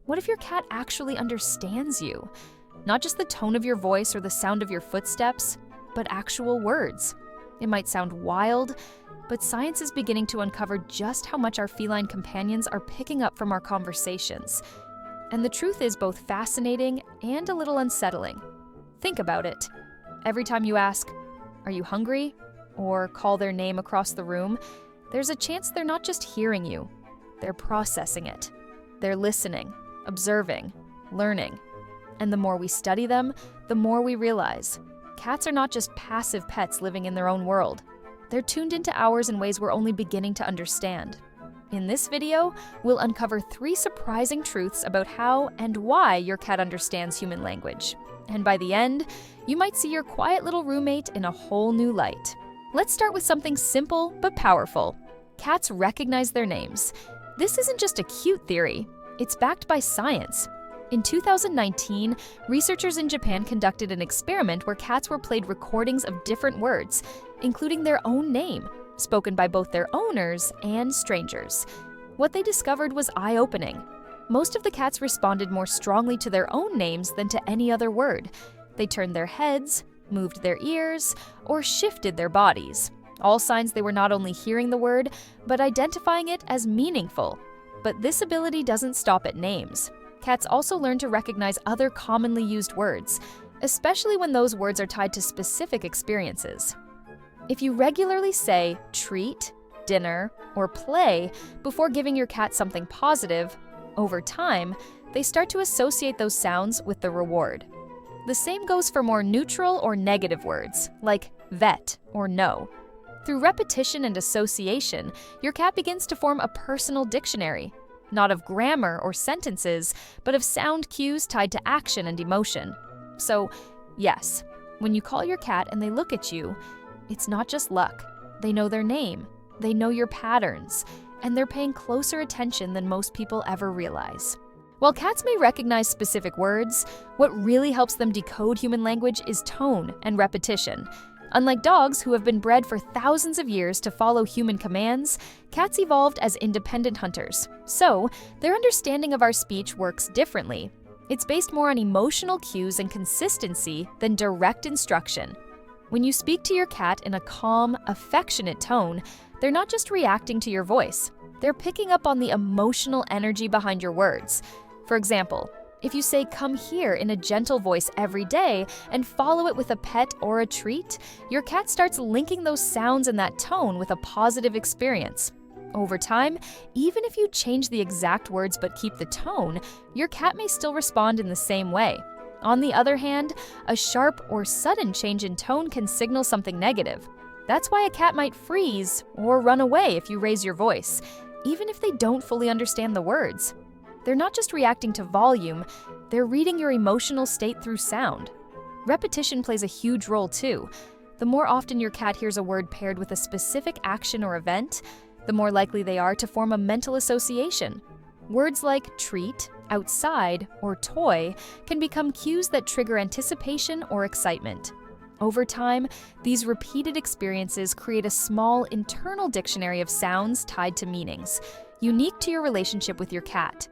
What if your cat actually understands you? Not just the tone of your voice or the sound of your footsteps, but actual words. It might sound wild, but science is beginning to uncover just how much our feline companions are picking up from our conversations. And the truth is both fascinating and a little unsettling. Think about it. Every time you ask, "Are you hungry?" or call their name across the room, there's a chance they're not just hearing you, they're processing it. They're listening, observing, learning. And the more we study them, the more we realize cats are not just passive pets living in their own world. They're tuned into ours in ways we're only beginning to understand. In this video, we'll uncover 3 surprising truths about how and why your cat understands human language. And by the end, you might see your quiet little roommate in a whole new light. Let's start with something simple but powerful. Cats recognize their names. This isn't just a cute theory, it's backed by science. In 2019, researchers in Japan conducted an experiment where cats were played recordings of different words, including their own name, spoken by both their owners and strangers. What they discovered was eye-opening. Most of the cats responded more strongly to their own names than to any other word. They turned their heads, moved their ears, or shifted their bodies. All signs they were not only hearing the word, but identifying it as meaningful. But this ability doesn't stop at names. Cats also learn to recognize other commonly used words, especially when those words are tied to specific experiences. If you regularly say treat, dinner, or play before giving your cat something positive, over time, they start to associate those sounds with the reward. The same goes for more neutral or negative words, like vet or no. Through repetition and association, your cat begins to form a personal dictionary, not of grammar or sentences, but of sound cues tied to action and emotion. So, yes, when you call your cat and they look at you, it's not just luck. They know their name, they know your patterns, and they're paying closer attention than most people ever realize. While cats may recognize specific words, what really helps them decode human language is tone and repetition. Unlike dogs, who have been bred for thousands of years to follow human commands, cats evolved as independent hunters. So, their understanding of our speech works differently. It's based more on emotional cues and consistency than direct instruction. When you speak to your cat in a calm, affectionate tone, they're not just reacting to your voice. They're picking up on the emotional energy behind your words. For example, if you say "come here" in a gentle voice every day and follow it with a pet or a treat, your cat starts linking those sounds and that tone with a positive experience. Over time, even if you change the exact words but keep the tone, your cat may still respond in the same way. On the other hand, a sharp or sudden change in tone can signal something negative. That's why a cat might freeze or run away if you raise your voice, even if they don't fully understand the words. They're not just reacting to volume, they're reading your emotional state through sound. Repetition plays a huge role too. The more often your cat hears a word paired with a specific action or event, the more likely they are to form a mental association. Words like treat, outside, or toy can become cues that trigger anticipation or excitement. Over time, these repeated experiences create a small internal dictionary of sounds tied to meanings, unique to your relationship with your cat.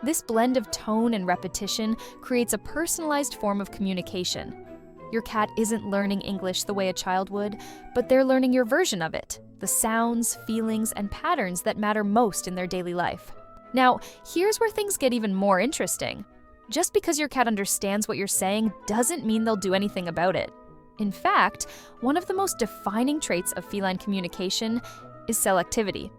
This blend of tone and repetition creates a personalized form of communication. Your cat isn't learning English the way a child would, but they're learning your version of it, the sounds, feelings, and patterns that matter most in their daily life. Now, here's where things get even more interesting. Just because your cat understands what you're saying doesn't mean they'll do anything about it. In fact, one of the most defining traits of feline communication is selectivity.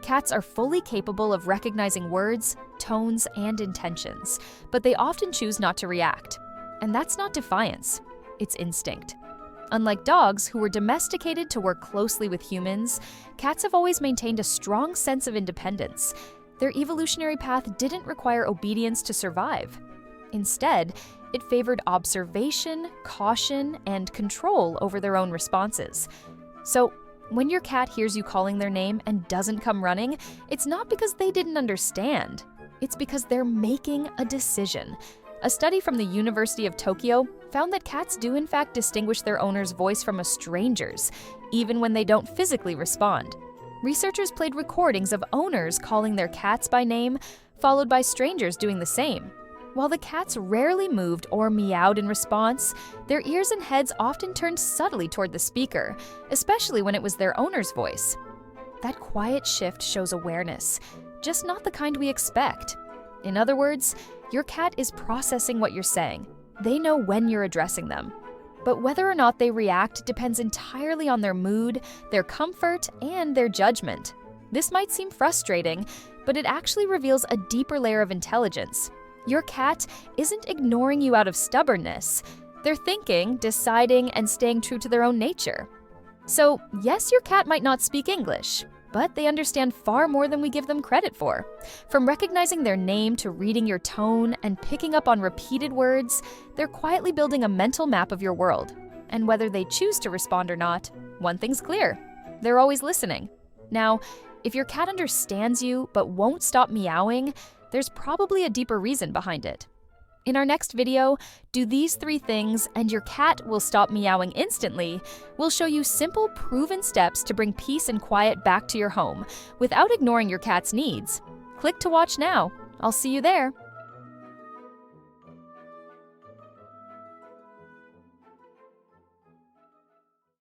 Cats are fully capable of recognizing words, tones, and intentions, but they often choose not to react. And that's not defiance, it's instinct. Unlike dogs, who were domesticated to work closely with humans, cats have always maintained a strong sense of independence. Their evolutionary path didn't require obedience to survive. Instead, it favored observation, caution, and control over their own responses. So, when your cat hears you calling their name and doesn't come running, it's not because they didn't understand. It's because they're making a decision. A study from the University of Tokyo found that cats do in fact distinguish their owner's voice from a stranger's, even when they don't physically respond. Researchers played recordings of owners calling their cats by name, followed by strangers doing the same. While the cats rarely moved or meowed in response, their ears and heads often turned subtly toward the speaker, especially when it was their owner's voice. That quiet shift shows awareness, just not the kind we expect. In other words, your cat is processing what you're saying. They know when you're addressing them. But whether or not they react depends entirely on their mood, their comfort, and their judgment. This might seem frustrating, but it actually reveals a deeper layer of intelligence. Your cat isn't ignoring you out of stubbornness. They're thinking, deciding, and staying true to their own nature. So, yes, your cat might not speak English, but they understand far more than we give them credit for. From recognizing their name to reading your tone and picking up on repeated words, they're quietly building a mental map of your world. And whether they choose to respond or not, one thing's clear: they're always listening. Now, if your cat understands you but won't stop meowing, there's probably a deeper reason behind it. In our next video, do these 3 things and your cat will stop meowing instantly. We'll show you simple, proven steps to bring peace and quiet back to your home without ignoring your cat's needs. Click to watch now. I'll see you there.